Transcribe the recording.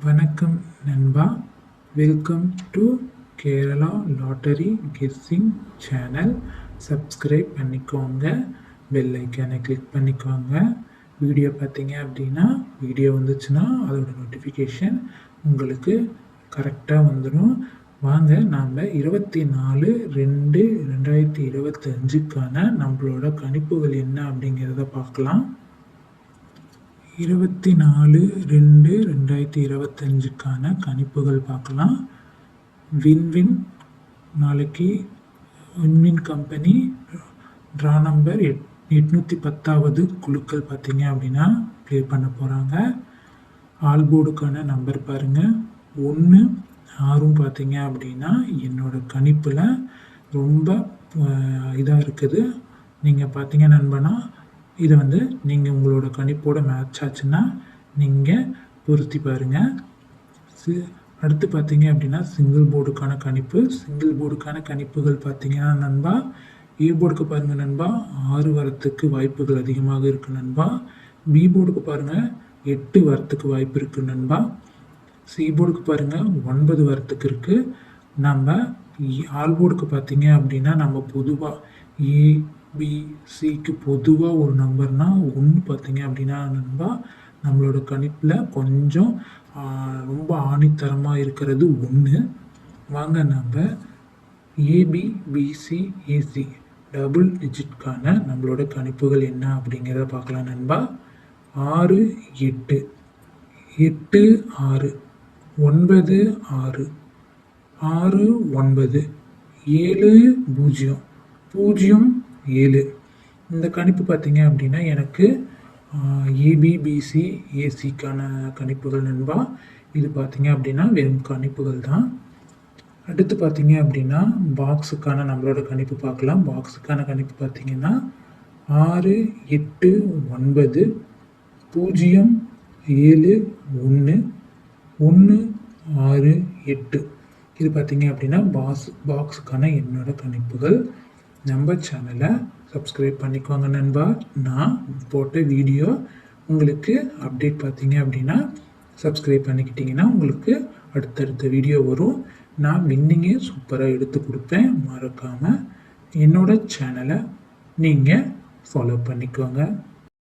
வணக்கம் நண்பா. Welcome to Kerala lottery guessing channel. Subscribe பண்ணிக்கோங்க, பெல் ஐக்கானை கிளிக் பண்ணிக்கோங்க. வீடியோ பார்த்தீங்க அப்படின்னா வீடியோ வந்துச்சுன்னா அதோட நோட்டிஃபிகேஷன் உங்களுக்கு கரெக்டாக வந்துடும். வாங்க நாம் 24/2/2025க்கான நம்மளோட கணிப்புகள் என்ன அப்படிங்கிறத பார்க்கலாம். 24/2/2025க்கான கணிப்புகள் பார்க்கலாம். வின்வின் நாளைக்கு வின்வின் கம்பெனி ட்ரா நம்பர் 810வது குழுக்கள் பார்த்தீங்க அப்படின்னா ப்ளே பண்ண போகிறாங்க. ஆல்போர்டுக்கான நம்பர் பாருங்கள் 1 6 பார்த்தீங்க அப்படின்னா என்னோட கணிப்பில் ரொம்ப இதாக இருக்குது. நீங்கள் பார்த்தீங்க நண்பனா, இதை நீங்கள் உங்களோட கணிப்போட மேட்ச் ஆச்சுன்னா நீங்கள் பொருத்தி பாருங்கள். அடுத்து பார்த்தீங்க அப்படின்னா சிங்கிள் போர்டுக்கான கணிப்பு. சிங்கிள் போர்டுக்கான கணிப்புகள் பார்த்தீங்கன்னா நண்பா, ஏ போர்டுக்கு பாருங்கள் நண்பா 6 வரத்துக்கு வாய்ப்புகள் அதிகமாக இருக்குது நண்பா. பி போர்டுக்கு பாருங்கள் 8 வரத்துக்கு வாய்ப்பு இருக்குது நண்பா. சி போர்டுக்கு பாருங்கள் 9 வரத்துக்கு இருக்குது. நம்ம ஆல் போர்டுக்கு பார்த்தீங்க அப்படின்னா நம்ம பொதுவாக ஏபிசிக்கு பொதுவாக ஒரு நம்பர்னால் 1 பார்த்தீங்க அப்படின்னா நண்பா நம்மளோட கணிப்பில் கொஞ்சம் ரொம்ப ஆணித்தரமாக இருக்கிறது 1. வாங்க நம்ம ஏபிபிசிஏசி டபுள் டிஜிட்கான நம்மளோட கணிப்புகள் என்ன அப்படிங்கிறத பார்க்கலாம் நண்பா. 6 8 8 6 9 6 6 9 7 0 0 7. இந்த கணிப்பு பார்த்தீங்க அப்படின்னா எனக்கு ஏபிபிசி ஏசிக்கான கணிப்புகள் நண்பா. இது பார்த்தீங்க அப்படின்னா வெறும் கணிப்புகள் தான். அடுத்து பார்த்தீங்க அப்படின்னா பாக்ஸுக்கான நம்மளோட கணிப்பு பார்க்கலாம். பாக்ஸுக்கான கணிப்பு பார்த்தீங்கன்னா 6 8 9 0 7 1 1 6 8. இது பார்த்தீங்க அப்படின்னா பாக்ஸுக்கான என்னோட கணிப்புகள். நம்ம சேனலை சப்ஸ்கிரைப் பண்ணிக்கோங்க நண்பா. நான் போட்ட வீடியோ உங்களுக்கு அப்டேட் பார்த்தீங்க அப்படின்னா சப்ஸ்கிரைப் பண்ணிக்கிட்டிங்கன்னா உங்களுக்கு அடுத்தடுத்த வீடியோ வரும். நான் வின்னிங்கே சூப்பராக எடுத்து கொடுப்பேன். மறக்காமல் என்னோட சேனலை நீங்கள் ஃபாலோ பண்ணிக்கோங்க.